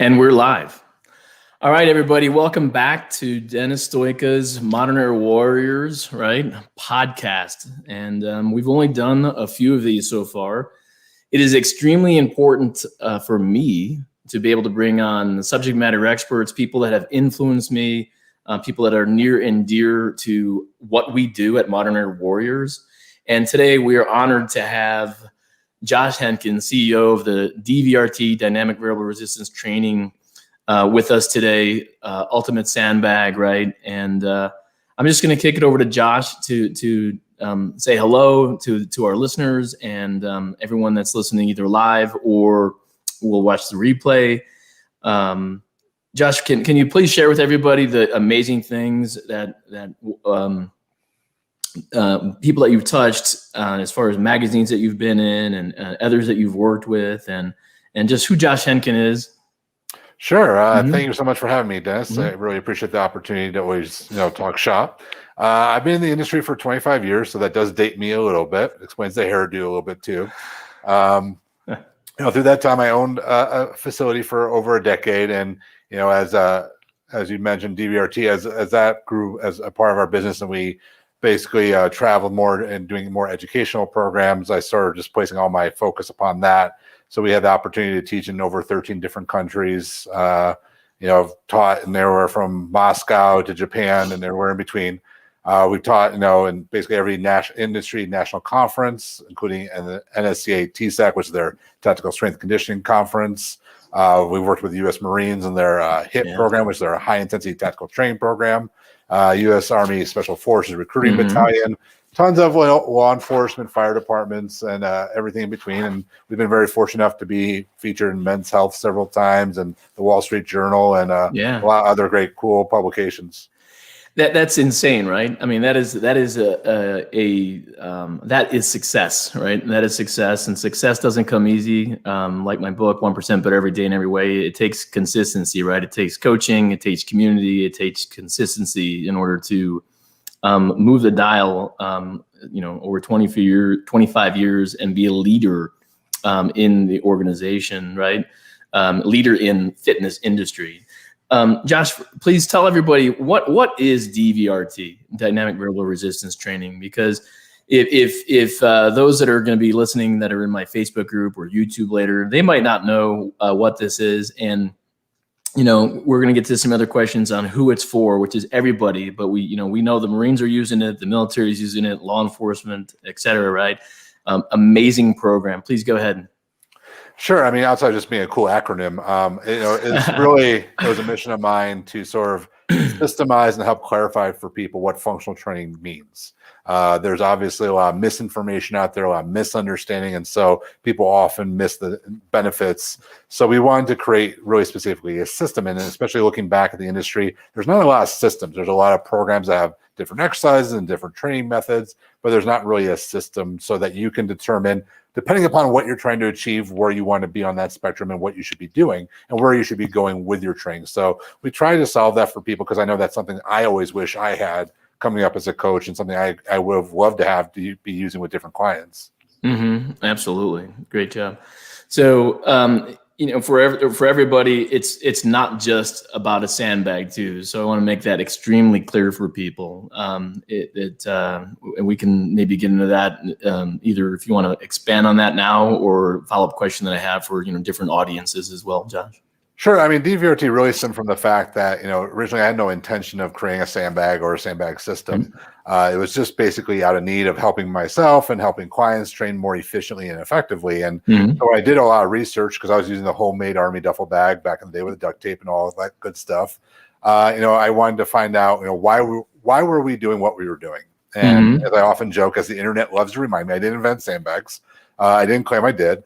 And we're live. All right, everybody, welcome back to Dennis Stoika's Modern Era Warriors, right, podcast. And we've only done a few of these so far. It is extremely important for me to be able to bring on subject matter experts, people that have influenced me, people that are near and dear to what we do at Modern Era Warriors. And today we are honored to have Josh Henkin, CEO of the DVRT, Dynamic Variable Resistance Training, with us today, Ultimate Sandbag, right? And I'm just going to kick it over to Josh to say hello to our listeners and everyone that's listening either live or will watch the replay. Josh, can you please share with everybody the amazing things that people that you've touched as far as magazines that you've been in and others that you've worked with and just who Josh Henkin is? Sure. Thank you so much for having me, Dennis. I really appreciate the opportunity to always, talk shop. I've been in the industry for 25 years, so that does date me a little bit. Explains the hairdo a little bit too. Through that time, I owned a facility for over a decade, and as you mentioned, DVRT as that grew as a part of our business, and we basically traveled more and doing more educational programs, I started just placing all my focus upon that. So we had the opportunity to teach in over 13 different countries. I've taught in everywhere from Moscow to Japan and everywhere in between. We've taught, in basically every national conference, including the NSCA TSAC, which is their Tactical Strength Conditioning Conference. We've worked with the U.S. Marines and their HIT program, which is their High Intensity Tactical Training Program. U.S. Army Special Forces Recruiting Battalion, tons of law enforcement, fire departments, and everything in between. And we've been very fortunate enough to be featured in Men's Health several times and the Wall Street Journal and a lot of other great, cool publications. That's insane, right? I mean, that is success, right? That is success, and success doesn't come easy. Like my book, 1% Better Every Day in Every Way. It takes consistency, right? It takes coaching, it takes community, it takes consistency in order to move the dial. Over 25 years, and be a leader in the organization, right? Leader in fitness industry. Josh, please tell everybody what is DVRT, Dynamic Variable Resistance Training, because if those that are going to be listening that are in my Facebook group or YouTube later, they might not know what this is. And, we're going to get to some other questions on who it's for, which is everybody. But we know the Marines are using it, the military is using it, law enforcement, et cetera, right? Amazing program. Please go ahead. Sure. I mean, outside of just being a cool acronym, it was a mission of mine to sort of systemize and help clarify for people what functional training means. There's obviously a lot of misinformation out there, a lot of misunderstanding, and so people often miss the benefits. So we wanted to create really specifically a system, and especially looking back at the industry, there's not a lot of systems. There's a lot of programs that have different exercises and different training methods, but there's not really a system so that you can determine, depending upon what you're trying to achieve, where you want to be on that spectrum and what you should be doing and where you should be going with your training. So we try to solve that for people because I know that's something I always wish I had coming up as a coach and something I would have loved to have to be using with different clients. Absolutely. Great job. So, for everybody, it's not just about a sandbag too. So I want to make that extremely clear for people. And we can maybe get into that either if you want to expand on that now or follow-up question that I have for different audiences as well, Josh. Sure. I mean, DVRT really stemmed from the fact that, originally I had no intention of creating a sandbag or a sandbag system. It was just basically out of need of helping myself and helping clients train more efficiently and effectively. And so I did a lot of research because I was using the homemade Army duffel bag back in the day with the duct tape and all of that good stuff. I wanted to find out, why were we doing what we were doing? And as I often joke, as the internet loves to remind me, I didn't invent sandbags. I didn't claim I did.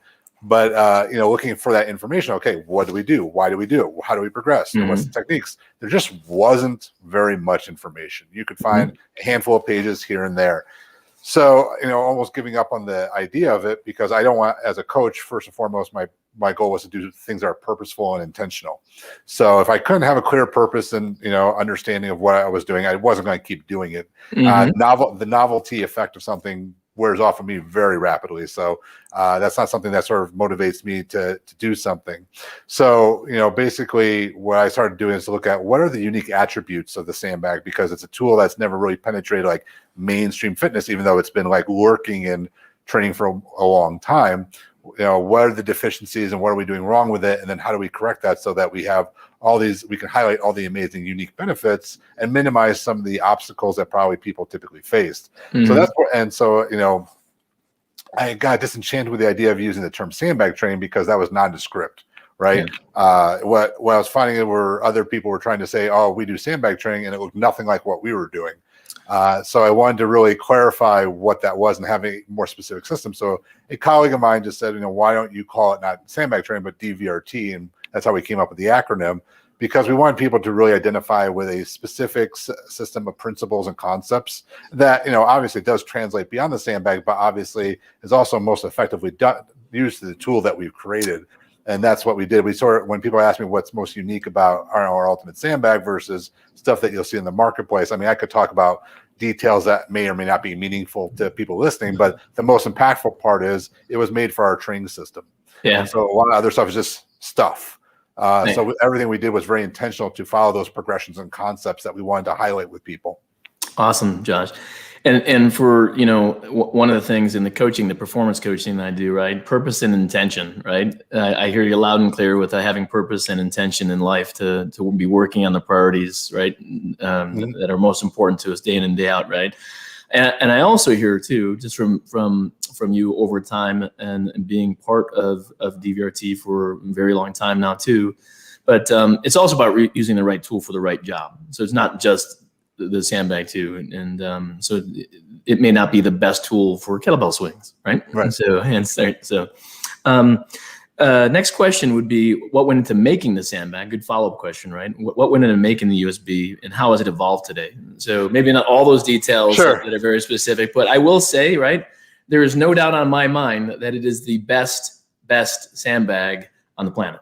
But, looking for that information, okay, what do we do? Why do we do it? How do we progress? What's the techniques? There just wasn't very much information. You could find a handful of pages here and there. So, almost giving up on the idea of it because I don't want, as a coach, first and foremost, my goal was to do things that are purposeful and intentional. So if I couldn't have a clear purpose and, understanding of what I was doing, I wasn't going to keep doing it. The novelty effect of something wears off of me very rapidly. So that's not something that sort of motivates me to do something. So, basically what I started doing is to look at what are the unique attributes of the Sandbag, because it's a tool that's never really penetrated like mainstream fitness, even though it's been like lurking in training for a long time. What are the deficiencies and what are we doing wrong with it? And then how do we correct that so that we have we can highlight all the amazing unique benefits and minimize some of the obstacles that probably people typically faced. Mm-hmm. So I got disenchanted with the idea of using the term Sandbag training because that was nondescript, right? Yeah. What I was finding were other people were trying to say, oh, we do Sandbag training, and it looked nothing like what we were doing. So I wanted to really clarify what that was and have a more specific system. So a colleague of mine just said, why don't you call it not Sandbag training, but DVRT? And that's how we came up with the acronym, because we wanted people to really identify with a specific system of principles and concepts that, obviously does translate beyond the Sandbag, but obviously is also most effectively used to the tool that we've created. And that's what we did. We when people ask me what's most unique about our Ultimate Sandbag versus stuff that you'll see in the marketplace, I mean, I could talk about details that may or may not be meaningful to people listening, but the most impactful part is it was made for our training system. Yeah. And so a lot of other stuff is just stuff. So everything we did was very intentional to follow those progressions and concepts that we wanted to highlight with people. Awesome, Josh. And for, one of the things in the coaching, the performance coaching that I do, right? Purpose and intention, right? I hear you loud and clear with having purpose and intention in life to be working on the priorities, right? That are most important to us day in and day out, right? And I also hear too, just from you over time and being part of DVRT for a very long time now too, but it's also about using the right tool for the right job. So it's not just the Sandbag too, and so it may not be the best tool for kettlebell swings, right? Right. Next question would be, what went into making the Sandbag? Good follow-up question, right? What went into making the USB, and how has it evolved today? So maybe not all those details that are very specific, but I will say, right, there is no doubt on my mind that it is the best Sandbag on the planet.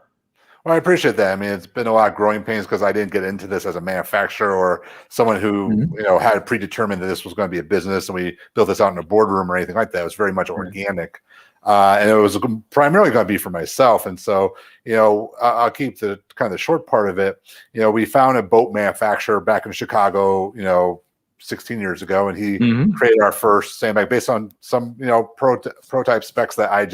Well, I appreciate that. I mean, it's been a lot of growing pains because I didn't get into this as a manufacturer or someone who, had predetermined that this was going to be a business and we built this out in a boardroom or anything like that. It was very much organic. And it was primarily going to be for myself. And so, I'll keep the kind of the short part of it. We found a boat manufacturer back in Chicago, 16 years ago, and he created our first Sandbag based on some, prototype specs that I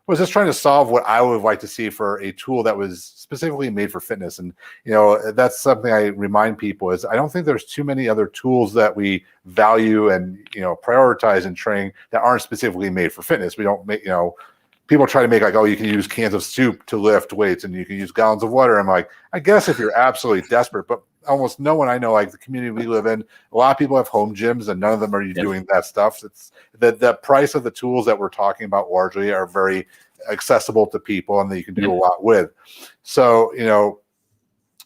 was just trying to solve what I would like to see for a tool that was specifically made for fitness. And, that's something I remind people is I don't think there's too many other tools that we value and, prioritize in training that aren't specifically made for fitness. We don't make, people try to make like, oh, you can use cans of soup to lift weights and you can use gallons of water. I'm like, I guess if you're absolutely desperate, but almost no one I know, like the community we live in, a lot of people have home gyms and none of them are doing that stuff. It's the price of the tools that we're talking about largely are very accessible to people and that you can do a lot with. So,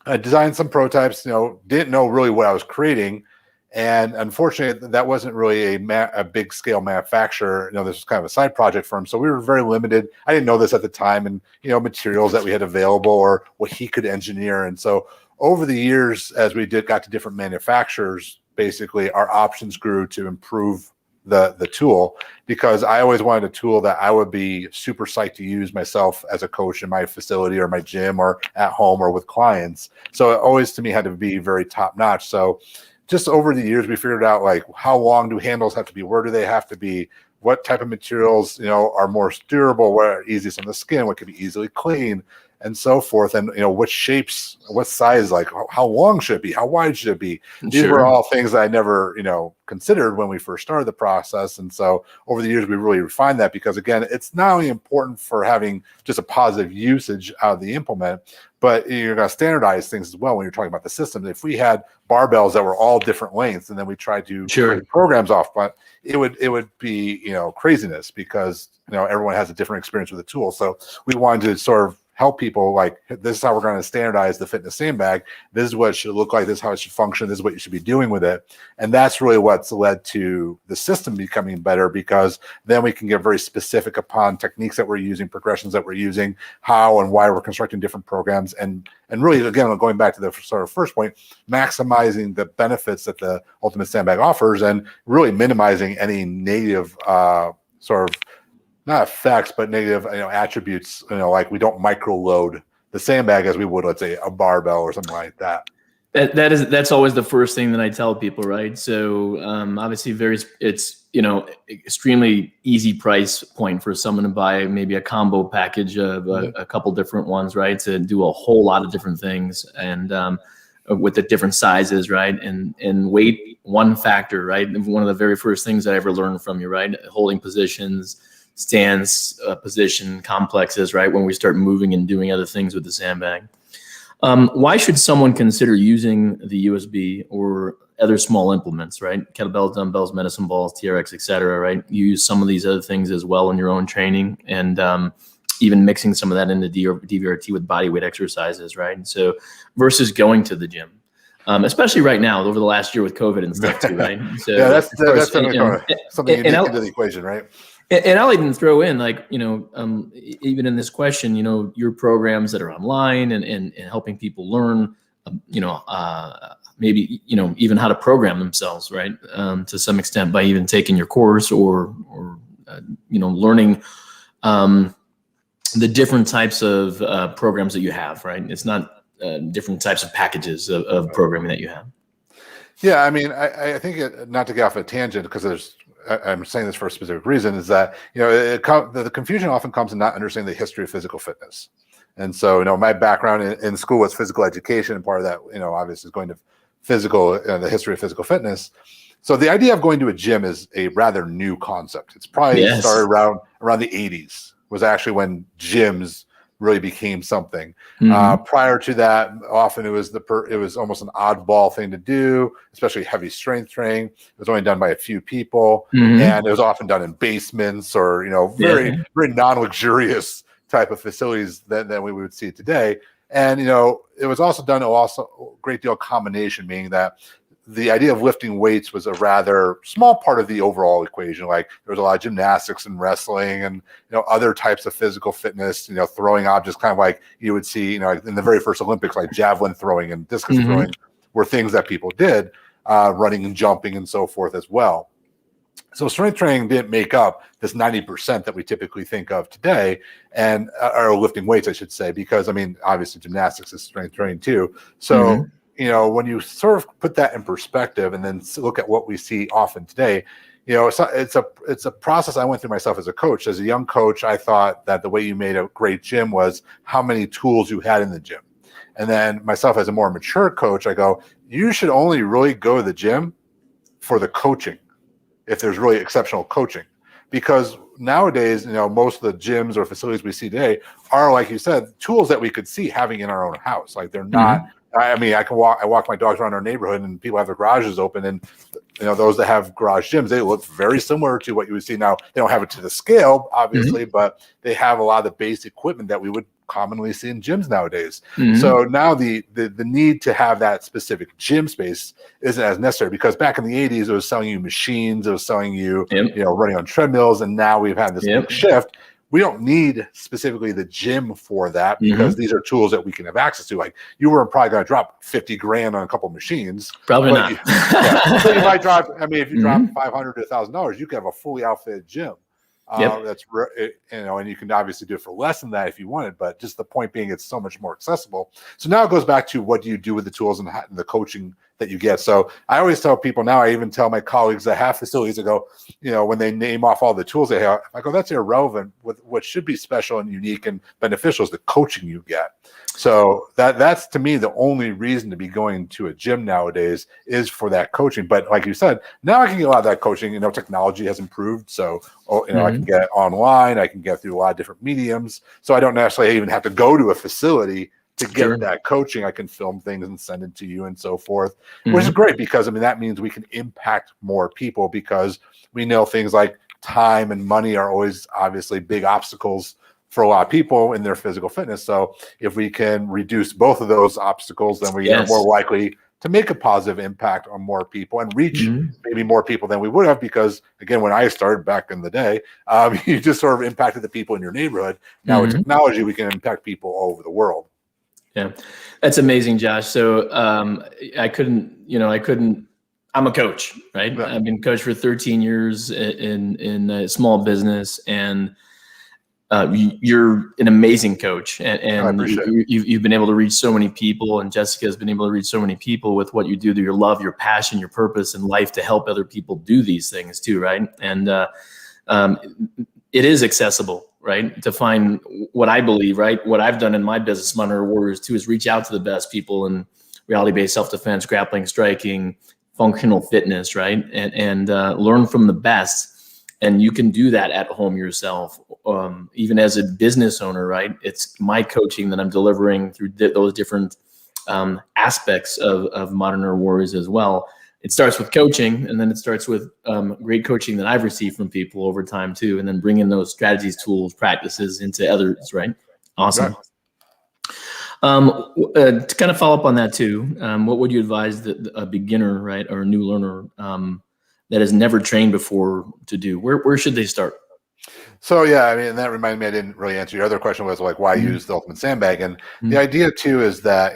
I designed some prototypes, didn't know really what I was creating. And unfortunately, that wasn't really a big scale manufacturer. This was kind of a side project for him. So we were very limited. I didn't know this at the time, and, materials that we had available or what he could engineer. And so over the years, as we got to different manufacturers, basically our options grew to improve the tool, because I always wanted a tool that I would be super psyched to use myself as a coach in my facility or my gym or at home or with clients. So it always to me had to be very top notch. So just over the years, we figured out like how long do handles have to be? Where do they have to be? What type of materials, are more durable? What are easiest on the skin? What can be easily cleaned? And so forth. And, what shapes, what size, like how long should it be? How wide should it be? These were all things that I never, considered when we first started the process. And so over the years, we really refined that because, again, it's not only important for having just a positive usage out of the implement, but you're going to standardize things as well when you're talking about the system. If we had barbells that were all different lengths and then we tried to create programs off, but it would be, craziness because, everyone has a different experience with the tool. So we wanted to sort of help people like, this is how we're going to standardize the fitness sandbag. This is what it should look like. This is how it should function. This is what you should be doing with it. And that's really what's led to the system becoming better, because then we can get very specific upon techniques that we're using, progressions that we're using, how and why we're constructing different programs. And really, again, going back to the sort of first point, maximizing the benefits that the Ultimate Sandbag offers and really minimizing any negative sort of, not effects, but negative attributes, like we don't micro load the sandbag as we would, let's say, a barbell or something like that. That's always the first thing that I tell people, right? So obviously it's extremely easy price point for someone to buy maybe a combo package of a couple different ones, right? To do a whole lot of different things, and with the different sizes, right? And weight, one factor, right? One of the very first things I ever learned from you, right? Holding positions, stance, position, complexes, right? When we start moving and doing other things with the sandbag. Why should someone consider using the USB or other small implements, right? Kettlebells, dumbbells, medicine balls, TRX, et cetera, right? You use some of these other things as well in your own training, and even mixing some of that into DVRT with body weight exercises, right? So versus going to the gym. Especially right now, over the last year with COVID and stuff too, right? So yeah, that's something unique into the equation, right? And I'll even throw in, like, even in this question, your programs that are online and helping people learn, maybe, even how to program themselves, right? To some extent by even taking your course or learning the different types of programs that you have, right? It's not different types of packages of programming that you have. Yeah, I mean, I think not to get off a tangent, because I'm saying this for a specific reason, is that the confusion often comes in not understanding the history of physical fitness. And so my background in school was physical education, and part of that obviously is going to the history of physical fitness. So the idea of going to a gym is a rather new concept. It's probably started around the 80s, was actually when gyms really became something. Prior to that, often it was almost an oddball thing to do, especially heavy strength training. It was only done by a few people, and it was often done in basements or very non-luxurious type of facilities than we would see today. And it was also done a great deal of combination, meaning that the idea of lifting weights was a rather small part of the overall equation. Like, there was a lot of gymnastics and wrestling and other types of physical fitness, throwing objects, kind of like you would see in the very first Olympics, like javelin throwing and discus throwing were things that people did, running and jumping and so forth as well. So strength training didn't make up this 90% that we typically think of today, and or lifting weights, I should say, because obviously gymnastics is strength training too. So when you sort of put that in perspective and then look at what we see often today, it's a process I went through myself as a coach. As a young coach, I thought that the way you made a great gym was how many tools you had in the gym. And then myself as a more mature coach, I go, you should only really go to the gym for the coaching, if there's really exceptional coaching. Because nowadays, most of the gyms or facilities we see today are, like you said, tools that we could see having in our own house. Like, they're not, I walk my dogs around our neighborhood and people have their garages open, and those that have garage gyms, they look very similar to what you would see now. They don't have it to the scale, obviously, but they have a lot of the base equipment that we would commonly see in gyms nowadays. So now the need to have that specific gym space isn't as necessary, because back in the 80s, it was selling you machines, it was selling you, running on treadmills, and now we've had this big shift. We don't need specifically the gym for that, because these are tools that we can have access to. Like, you weren't probably going to drop $50,000 on a couple of machines. Probably not. So you might drop, if you drop $500 to $1,000, you can have a fully outfitted gym. That's and you can obviously do it for less than that if you wanted, but just the point being, it's so much more accessible. So now it goes back to, what do you do with the tools and the coaching that you get? So I always tell people now, I even tell my colleagues that have facilities, I go, when they name off all the tools they have, I go, that's irrelevant. What should be special and unique and beneficial is the coaching you get. So that's to me the only reason to be going to a gym nowadays, is for that coaching. But like you said, now I can get a lot of that coaching. Technology has improved, so I can get it online. I can get through a lot of different mediums. So I don't necessarily even have to go to a facility to get that coaching. I can film things and send it to you and so forth, which is great, because that means we can impact more people, because we know things like time and money are always obviously big obstacles for a lot of people in their physical fitness. So if we can reduce both of those obstacles, then we are more likely to make a positive impact on more people and reach maybe more people than we would have, because again, when I started back in the day, you just sort of impacted the people in your neighborhood. Now with technology, we can impact people all over the world. Yeah, that's amazing, Josh. So I'm a coach, right? Yeah. I've been coach for 13 years in a small business, and you're an amazing coach, and you've been able to reach so many people, and Jessica has been able to reach so many people with what you do, your love, your passion, your purpose in life to help other people do these things too, right? And it is accessible, right? To find what I believe, right? What I've done in my business, Monitor Warriors too, is reach out to the best people in reality-based self-defense, grappling, striking, functional fitness, right? And learn from the best. And you can do that at home yourself, even as a business owner, right? It's my coaching that I'm delivering through those different aspects of Modern Warriors as well. It starts with coaching, and then it starts with great coaching that I've received from people over time too, and then bringing those strategies, tools, practices into others, right? Awesome. Right. To kind of follow up on that too, what would you advise a beginner, right, or a new learner that has never trained before to do? Where should they start? So yeah, I mean, that reminded me, I didn't really answer your other question, was like, why use the ultimate sandbag? And the idea too is that,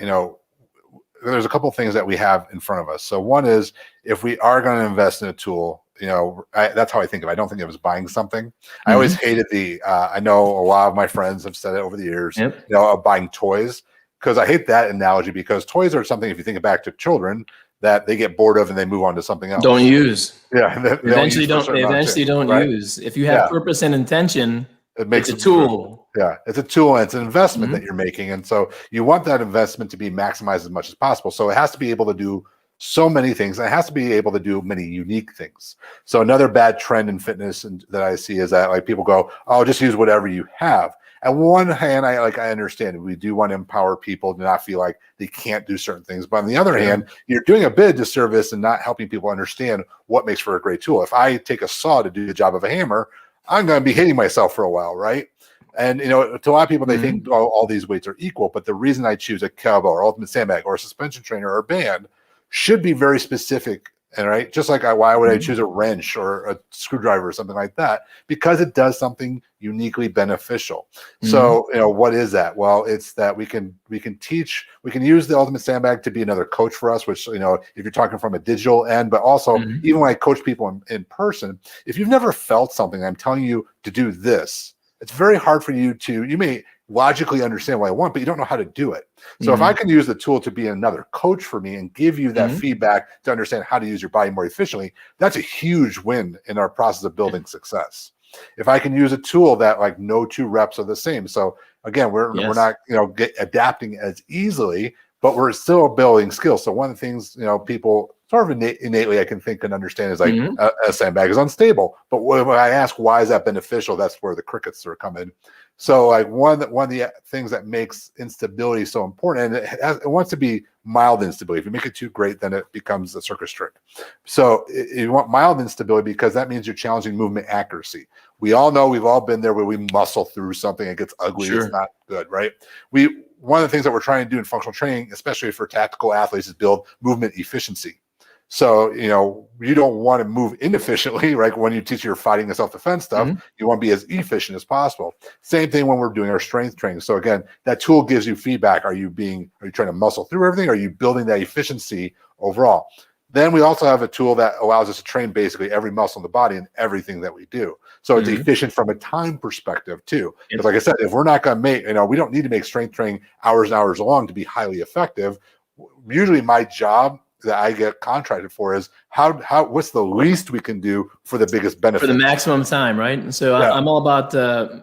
there's a couple of things that we have in front of us. So one is, if we are going to invest in a tool, that's how I think of it. I don't think it was buying something. I always hated I know a lot of my friends have said it over the years, of buying toys, because I hate that analogy, because toys are something, if you think back to children, that they get bored of and they move on to something else. Don't use. Yeah. They eventually don't use. If you have purpose and intention, it's a tool. Yeah, it's a tool, and it's an investment that you're making. And so you want that investment to be maximized as much as possible. So it has to be able to do so many things, and it has to be able to do many unique things. So another bad trend in fitness that I see is that, like, people go, "Oh, just use whatever you have." On one hand, I understand, we do want to empower people to not feel like they can't do certain things. But on the other hand, you're doing a bit of disservice and not helping people understand what makes for a great tool. If I take a saw to do the job of a hammer, I'm going to be hitting myself for a while, right? And, to a lot of people, they think, oh, all these weights are equal. But the reason I choose a kettlebell or ultimate sandbag or a suspension trainer or a band should be very specific. And right, just like why would I choose a wrench or a screwdriver or something like that? Because it does something uniquely beneficial. So, what is that? Well, it's that we can use the ultimate sandbag to be another coach for us, which, if you're talking from a digital end, but also even when I coach people in person, if you've never felt something, I'm telling you to do this, it's very hard for you may logically understand what I want, but you don't know how to do it. So if I can use the tool to be another coach for me and give you that feedback to understand how to use your body more efficiently, that's a huge win in our process of building success. If I can use a tool that, like, no two reps are the same. So again, we're not, adapting as easily, but we're still building skills. So one of the things, people sort of innately, I can think and understand, is like a sandbag is unstable. But when I ask, why is that beneficial? That's where the crickets are coming. So, like, one of the things that makes instability so important, and it wants to be mild instability. If you make it too great, then it becomes a circus trick. So you want mild instability, because that means you're challenging movement accuracy. We all know, we've all been there, where we muscle through something, it gets ugly, it's not good, right? One of the things that we're trying to do in functional training, especially for tactical athletes, is build movement efficiency. So, you don't want to move inefficiently, right? When you teach your fighting and self-defense stuff, you want to be as efficient as possible. Same thing when we're doing our strength training. So again, that tool gives you feedback. Are you trying to muscle through everything? Are you building that efficiency overall? Then we also have a tool that allows us to train basically every muscle in the body and everything that we do. So it's efficient from a time perspective too. Because like I said, if we're not going to make, we don't need to make strength training hours and hours long to be highly effective. Usually my job that I get contracted for is what's the least we can do for the biggest benefit, for the maximum time, right? So I'm all about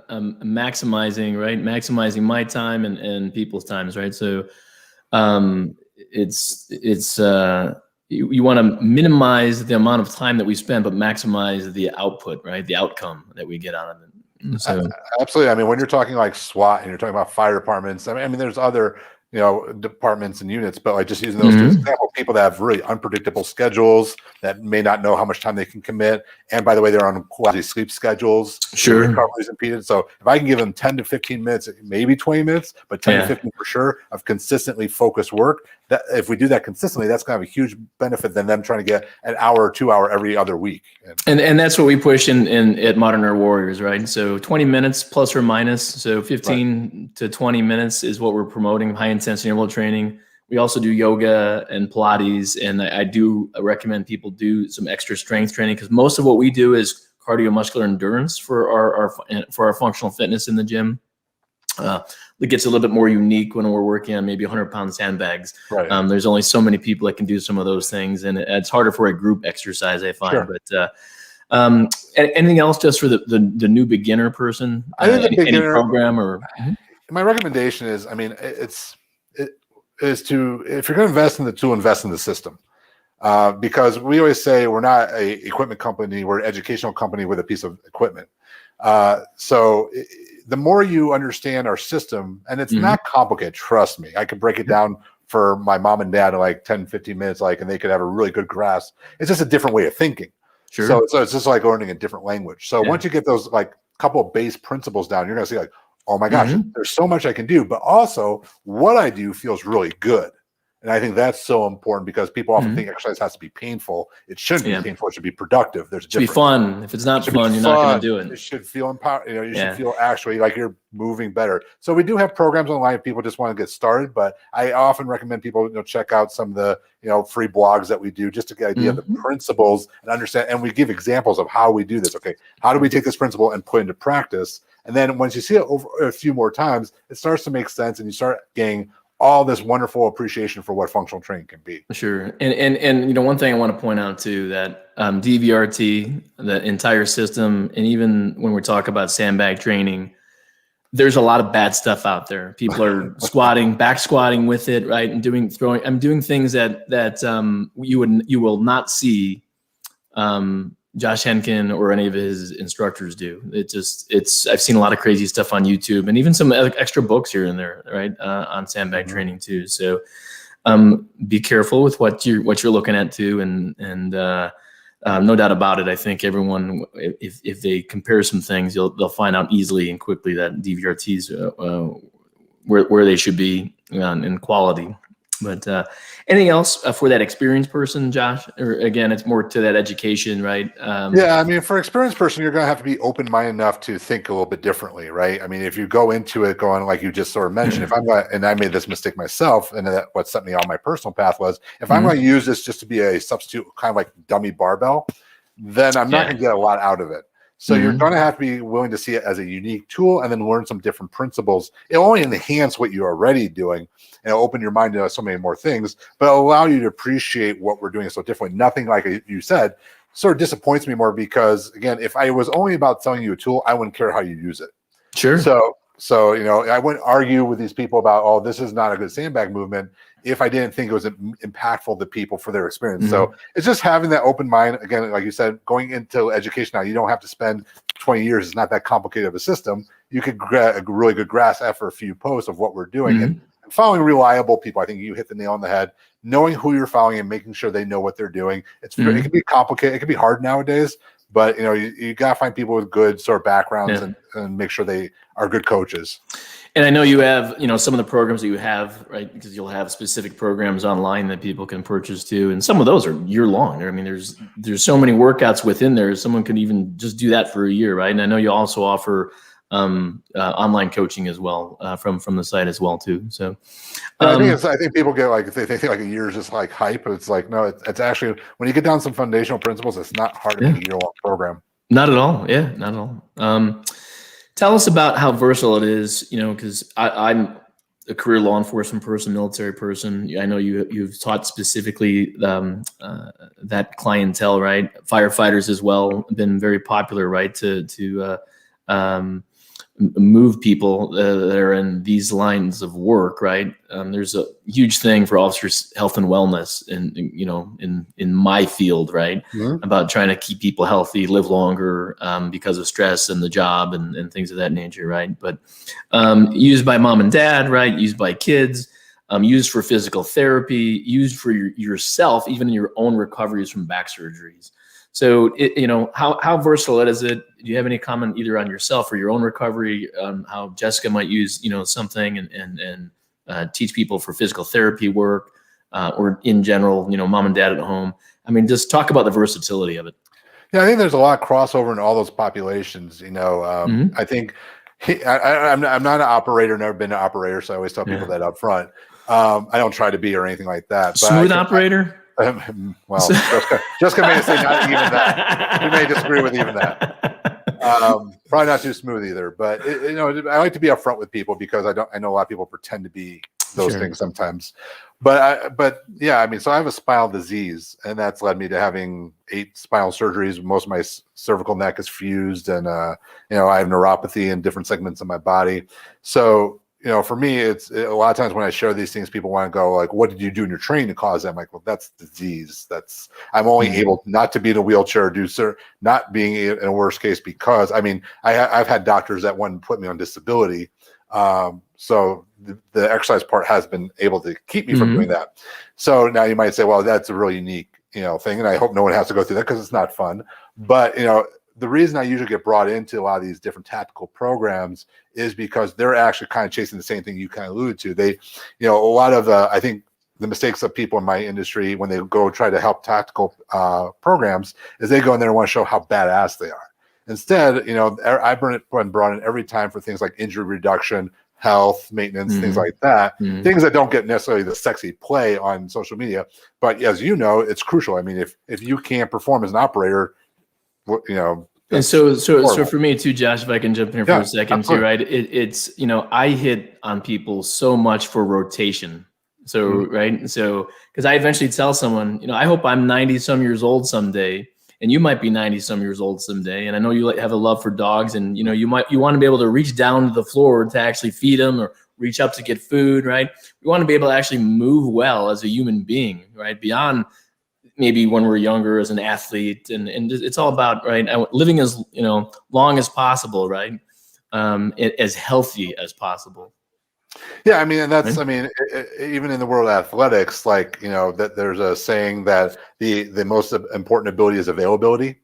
maximizing, right? Maximizing my time and people's times, right? So you want to minimize the amount of time that we spend, but maximize the output, right? The outcome that we get out of it. So absolutely. I mean, when you're talking like SWAT and you're talking about fire departments, I mean, there's other departments and units, but like just using those two examples, people that have really unpredictable schedules that may not know how much time they can commit. And by the way, they're on quasi sleep schedules. Sure. Recovery is impeded. So if I can give them 10 to 15 minutes, maybe 20 minutes, but 10 to 15 for sure of consistently focused work, that if we do that consistently, that's going to have a huge benefit than them trying to get an hour or 2 hour every other week. And that's what we push in at Modern Era Warriors, right? So 20 minutes plus or minus. So 15 to 20 minutes is what we're promoting, high intensity interval training. We also do yoga and Pilates, and I do recommend people do some extra strength training, because most of what we do is cardiovascular endurance for our functional fitness in the gym. It gets a little bit more unique when we're working on maybe 100-pound sandbags. Right. There's only so many people that can do some of those things, and it's harder for a group exercise, I find. Sure. But anything else just for the new beginner person? I think the beginner any program or my recommendation is, I mean, is to, if you're going to invest in the tool, invest in the system. Because we always say we're not a equipment company, we're an educational company with a piece of equipment. So the more you understand our system, and it's not complicated, trust me, I could break it down for my mom and dad in like 10, 15 minutes, and they could have a really good grasp. It's just a different way of thinking. Sure. So it's just like learning a different language. So once you get those like couple of base principles down, you're going to see like, oh my gosh, there's so much I can do, but also what I do feels really good. And I think that's so important, because people often think exercise has to be painful. It shouldn't be painful. It should be productive. There's a difference. It should be fun. If it's not fun, you're not going to do it. It should feel empowered. You should feel actually like you're moving better. So we do have programs online if people just want to get started, but I often recommend people, check out some of the, free blogs that we do just to get an idea of the principles and understand. And we give examples of how we do this. Okay. How do we take this principle and put it into practice? And then once you see it over a few more times, it starts to make sense, and you start getting all this wonderful appreciation for what functional training can be. Sure. And one thing I want to point out too, that DVRT, the entire system, and even when we talk about sandbag training, there's a lot of bad stuff out there. People are back squatting with it, right? And doing things that you will not see Josh Henkin or any of his instructors do. I've seen a lot of crazy stuff on YouTube, and even some extra books here and there, right, on sandbag training too. So be careful with what you're looking at too, and no doubt about it. I think everyone, if they compare some things, they'll find out easily and quickly that DVRTs where they should be in quality. But anything else for that experienced person, Josh? Or again, it's more to that education, right? Yeah, I mean, for an experienced person, you're going to have to be open-minded enough to think a little bit differently, right? I mean, if you go into it going like you just sort of mentioned, if I'm going to, and I made this mistake myself, and what set me on my personal path was, if I'm going to use this just to be a substitute, kind of like dummy barbell, then I'm not going to get a lot out of it. So you're going to have to be willing to see it as a unique tool and then learn some different principles. It'll only enhance what you're already doing, and it'll open your mind to so many more things, but it'll allow you to appreciate what we're doing so differently. Nothing, like you said, sort of disappoints me more, because again, if I was only about selling you a tool, I wouldn't care how you use it. Sure. So I wouldn't argue with these people about, oh, this is not a good sandbag movement, if I didn't think it was impactful to people for their experience. So it's just having that open mind. Again, like you said, going into education now, you don't have to spend 20 years. It's not that complicated of a system. You could get a really good grasp after a few posts of what we're doing, and following reliable people. I think you hit the nail on the head. Knowing who you're following and making sure they know what they're doing. It can be complicated. It can be hard nowadays, but you got to find people with good sort of backgrounds and make sure they are good coaches. And I know you have, some of the programs that you have, right? Because you'll have specific programs online that people can purchase too. And some of those are year long. I mean, there's so many workouts within there. Someone could even just do that for a year, right? And I know you also offer online coaching as well from the site as well too. So I think people get like, they think like a year is just like hype, but it's like, no, it's actually, when you get down some foundational principles, it's not hard to make a year-long program. Not at all. Yeah, not at all. Tell us about how versatile it is, because I'm a career law enforcement person, military person. I know you've taught specifically that clientele, right? Firefighters as well, been very popular, right? To move people that are in these lines of work, right? There's a huge thing for officers' health and wellness, in my field, right? About trying to keep people healthy, live longer because of stress and the job and things of that nature, right? But used by mom and dad, right? Used by kids. used for physical therapy, used for yourself, even in your own recoveries from back surgeries. So, how versatile is it? Do you have any comment either on yourself or your own recovery, how Jessica might use, something and teach people for physical therapy work, or in general, mom and dad at home? I mean, just talk about the versatility of it. Yeah, I think there's a lot of crossover in all those populations. I think I'm not an operator, never been an operator, so I always tell people that up front. I don't try to be or anything like that. But Smooth operator? Well, Jessica may say not even that. You may disagree with even that. Probably not too smooth either. But I like to be upfront with people because I know a lot of people pretend to be those things sometimes. But yeah, I mean, so I have a spinal disease, and that's led me to having 8 spinal surgeries. Most of my cervical neck is fused, and I have neuropathy in different segments of my body. So for me, it's a lot of times when I share these things, people want to go like, "What did you do in your training to cause that?" I'm like, "Well, that's disease. I'm only able not to be in a wheelchair, not being in a worst case because I've had doctors that want to put me on disability." So the exercise part has been able to keep me from doing that. So now you might say, well, that's a really unique, thing. And I hope no one has to go through that because it's not fun. But, the reason I usually get brought into a lot of these different tactical programs is because they're actually kind of chasing the same thing you kind of alluded to. They, a lot of I think the mistakes of people in my industry when they go try to help tactical programs is they go in there and want to show how badass they are. Instead, I've been brought in every time for things like injury reduction, health, maintenance, things like that, things that don't get necessarily the sexy play on social media. But as you know, it's crucial. I mean, if you can't perform as an operator, and so for me too, Josh, if I can jump in here for a second too, right? It's I hit on people so much for rotation. So right, so because I eventually tell someone, I hope I'm 90 some years old someday. And you might be 90 some years old someday. And I know you have a love for dogs, and you want to be able to reach down to the floor to actually feed them or reach up to get food, right? We want to be able to actually move well as a human being, right? Beyond maybe when we're younger as an athlete, and it's all about, right, living as long as possible, right? As healthy as possible. Yeah, I mean, and that's, even in the world of athletics, like, that there's a saying that the most important ability is availability.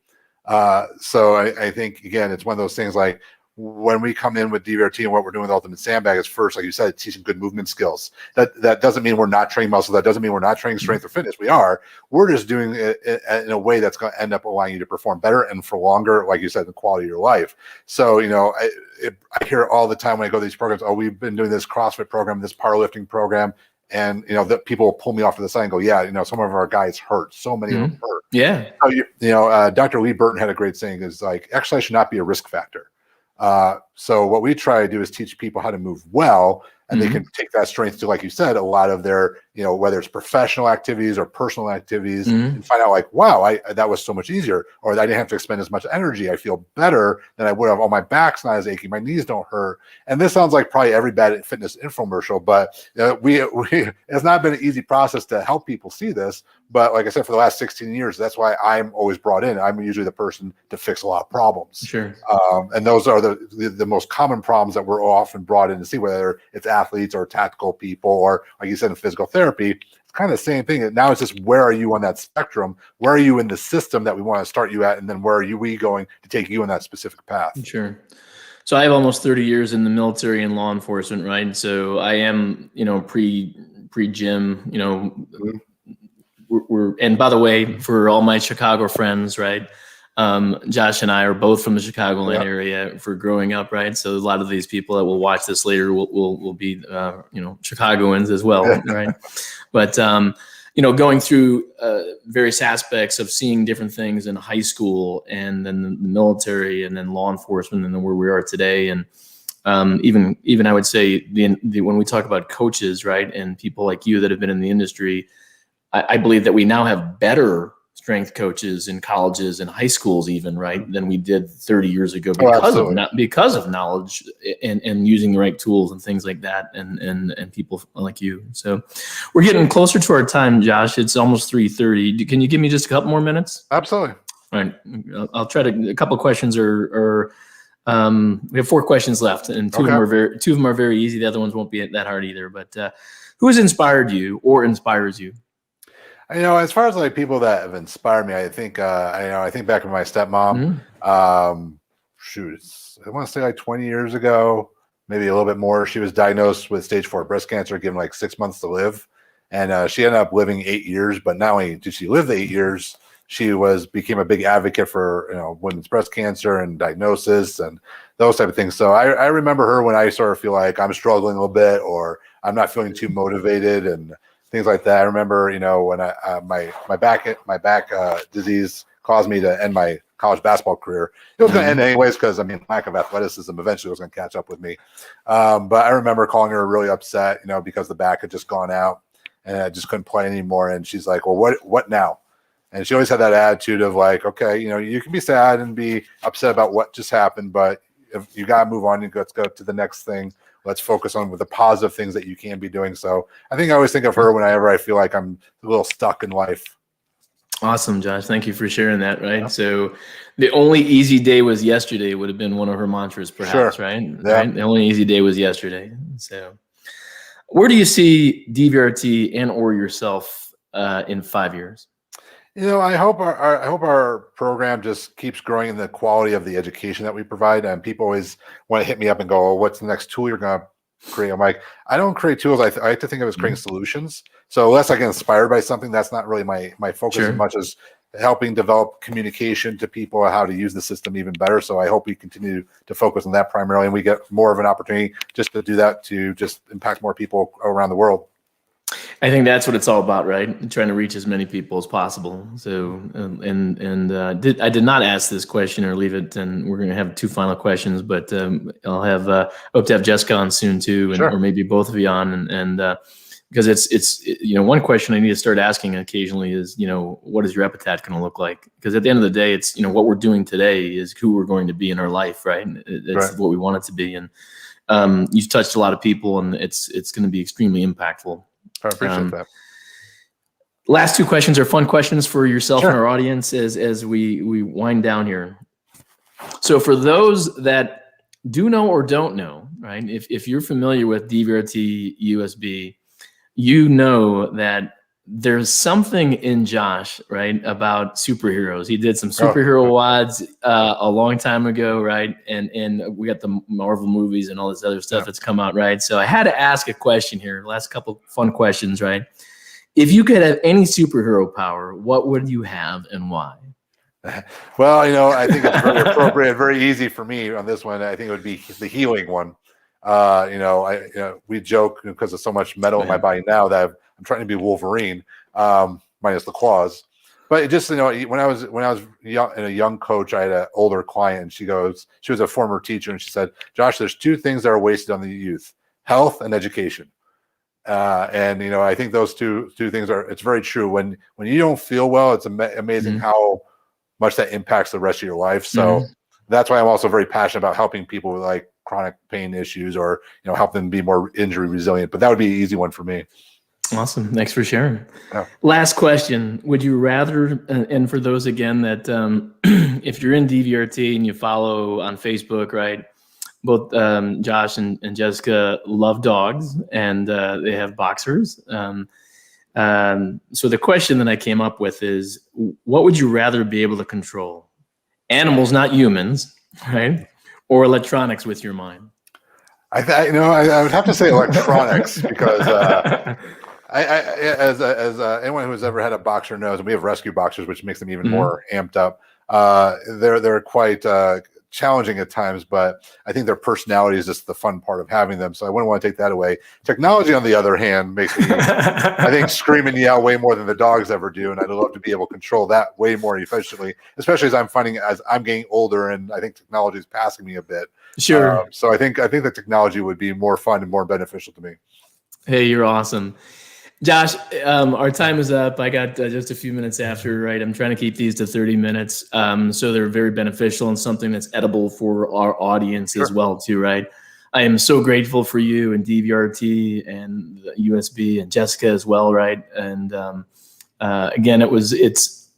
So I think, again, it's one of those things like when we come in with DVRT and what we're doing with Ultimate Sandbag is first, like you said, teaching good movement skills. That doesn't mean we're not training muscle. That doesn't mean we're not training strength or fitness. We are. We're just doing it in a way that's going to end up allowing you to perform better and for longer, like you said, the quality of your life. So, I hear all the time when I go to these programs, oh, we've been doing this CrossFit program, this powerlifting program. And, that people will pull me off to the side and go, yeah, some of our guys hurt. So many of them hurt. Yeah. So, Dr. Lee Burton had a great saying is like, exercise should not be a risk factor. So what we try to do is teach people how to move well, and they can take that strength to, like you said, a lot of their, whether it's professional activities or personal activities, and find out like, wow, that was so much easier, or I didn't have to expend as much energy. I feel better than I would have. Oh, my back's not as achy. My knees don't hurt. And this sounds like probably every bad fitness infomercial, but it's not been an easy process to help people see this. But like I said, for the last 16 years, that's why I'm always brought in. I'm usually the person to fix a lot of problems. Sure. And those are the most common problems that we're often brought in to see, whether it's athletes or tactical people, or like you said, in physical therapy. It's kind of the same thing. Now it's just, where are you on that spectrum? Where are you in the system that we want to start you at? And then where are we going to take you on that specific path? Sure. So I have almost 30 years in the military and law enforcement, right? So I am, pre-gym, and by the way, for all my Chicago friends, right? Josh and I are both from the Chicagoland area for growing up, right? So a lot of these people that will watch this later will be, Chicagoans as well, right? But, going through various aspects of seeing different things in high school, and then the military, and then law enforcement, and then where we are today. And even I would say when we talk about coaches, right, and people like you that have been in the industry, I believe that we now have better strength coaches in colleges and high schools, even, right, than we did 30 years ago because of knowledge and using the right tools and things like that, and people like you. So we're getting closer to our time, Josh. It's almost 3:30. Can you give me just a couple more minutes? Absolutely. All right. I'll try to. A couple of questions are We have 4 questions left, and two of them are very easy. The other ones won't be that hard either. But who has inspired you or inspires you? As far as like people that have inspired me, I think I think back to my stepmom. Shoot, I want to say like 20 years ago, maybe a little bit more. She was diagnosed with stage 4 breast cancer, given like 6 months to live, and she ended up living 8 years. But not only did she live the 8 years, she became a big advocate for women's breast cancer and diagnosis and those type of things. So I remember her when I sort of feel like I'm struggling a little bit or I'm not feeling too motivated and things like that. I remember, when my back disease caused me to end my college basketball career. It was going to end anyways because lack of athleticism eventually was going to catch up with me. But I remember calling her really upset, because the back had just gone out and I just couldn't play anymore. And she's like, "Well, what now?" And she always had that attitude of like, "Okay, you can be sad and be upset about what just happened, but if you got to move on, let's go to the next thing. Let's focus on with the positive things that you can be doing." So I think I always think of her whenever I feel like I'm a little stuck in life. Awesome, Josh. Thank you for sharing that. Right. Yeah. So the only easy day was yesterday would have been one of her mantras, perhaps, sure. Right? Yeah. Right. The only easy day was yesterday. So where do you see DVRT and or yourself in 5 years? I hope our program just keeps growing in the quality of the education that we provide. And people always want to hit me up and go, "Oh, what's the next tool you're going to create?" I'm like, I don't create tools. I like to think of it as creating solutions. So unless I get inspired by something, that's not really my focus as much as helping develop communication to people how to use the system even better. So I hope we continue to focus on that primarily, and we get more of an opportunity just to do that to just impact more people around the world. I think that's what it's all about, right? Trying to reach as many people as possible. So, I did not ask this question or leave it, and we're going to have 2 final questions. But I'll hope to have Jessica on soon too, or maybe both of you on, and because it's one question I need to start asking occasionally is what is your epitaph going to look like? Because at the end of the day, it's what we're doing today is who we're going to be in our life, right? It's what we want it to be, and you've touched a lot of people, and it's going to be extremely impactful. I appreciate that. Last 2 questions are fun questions for yourself and our audience as we wind down here. So for those that do know or don't know, right? If you're familiar with DVRT USB, you know that there's something in Josh, right, about superheroes. He did some superhero wads a long time ago, right? And we got the Marvel movies and all this other stuff that's come out, right? So I had to ask a question here. Last couple fun questions, right? If you could have any superhero power, what would you have and why? Well, I think it's very appropriate, very easy for me on this one. I think it would be the healing one. We joke because there's so much metal in my body now that I'm trying to be Wolverine, minus the claws. But it just, when I was young and a young coach, I had an older client, and she was a former teacher, and she said, "Josh, there's 2 things that are wasted on the youth: health and education." And I think those two things it's very true. When you don't feel well, it's amazing how much that impacts the rest of your life. So that's why I'm also very passionate about helping people with like chronic pain issues or help them be more injury resilient. But that would be an easy one for me. Awesome. Thanks for sharing. Last question. Would you rather, and for those again that if you're in DVRT and you follow on Facebook, right, both Josh and Jessica love dogs, and they have boxers. So the question that I came up with is, what would you rather be able to control? Animals, not humans, right? Or electronics with your mind? I would have to say electronics because as anyone who's ever had a boxer knows, and we have rescue boxers, which makes them even more amped up. They're quite challenging at times, but I think their personality is just the fun part of having them. So I wouldn't want to take that away. Technology, on the other hand, makes me, I think, scream and yell way more than the dogs ever do. And I'd love to be able to control that way more efficiently, especially as I'm finding as I'm getting older, and I think technology is passing me a bit. Sure. So I think the technology would be more fun and more beneficial to me. Hey, you're awesome. Josh, our time is up. I got just a few minutes after, right? I'm trying to keep these to 30 minutes. So they're very beneficial and something that's edible for our audience as well too, right? I am so grateful for you and DVRT and USB and Jessica as well, right? And again, it's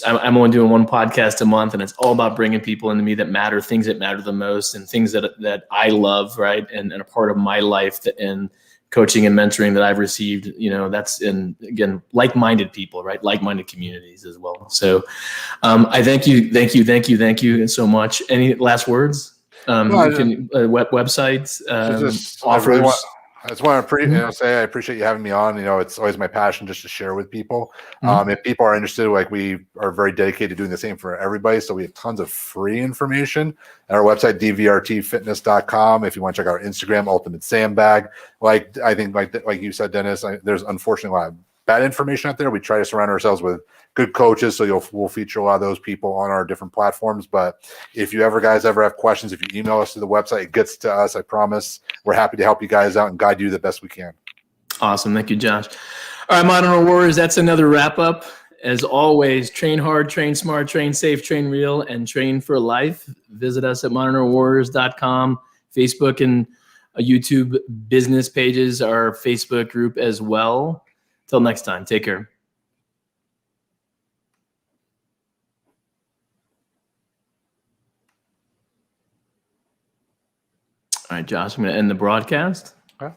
I'm only doing one podcast a month, and it's all about bringing people into me that matter, things that matter the most, and things that I love, right, and a part of my life and coaching and mentoring that I've received. That's again like-minded people, right, like-minded communities as well. So I thank you so much. Any last words? No, You can websites, offers. I just want to say I appreciate you having me on. It's always my passion just to share with people. If people are interested, like, we are very dedicated to doing the same for everybody. So we have tons of free information at our website, dvrtfitness.com. If you want to check out our Instagram, Ultimate Sandbag. I think like you said, Dennis, there's unfortunately a lot of bad information out there. We try to surround ourselves with good coaches, so we'll feature a lot of those people on our different platforms. But if you guys ever have questions, if you email us to the website, it gets to us. I promise. We're happy to help you guys out and guide you the best we can. Awesome. Thank you, Josh. All right, Modern Warriors, that's another wrap up. As always, train hard, train smart, train safe, train real, and train for life. Visit us at modernwarriors.com, Facebook and YouTube business pages, our Facebook group as well. Till next time, take care. All right, Josh, I'm going to end the broadcast. Okay.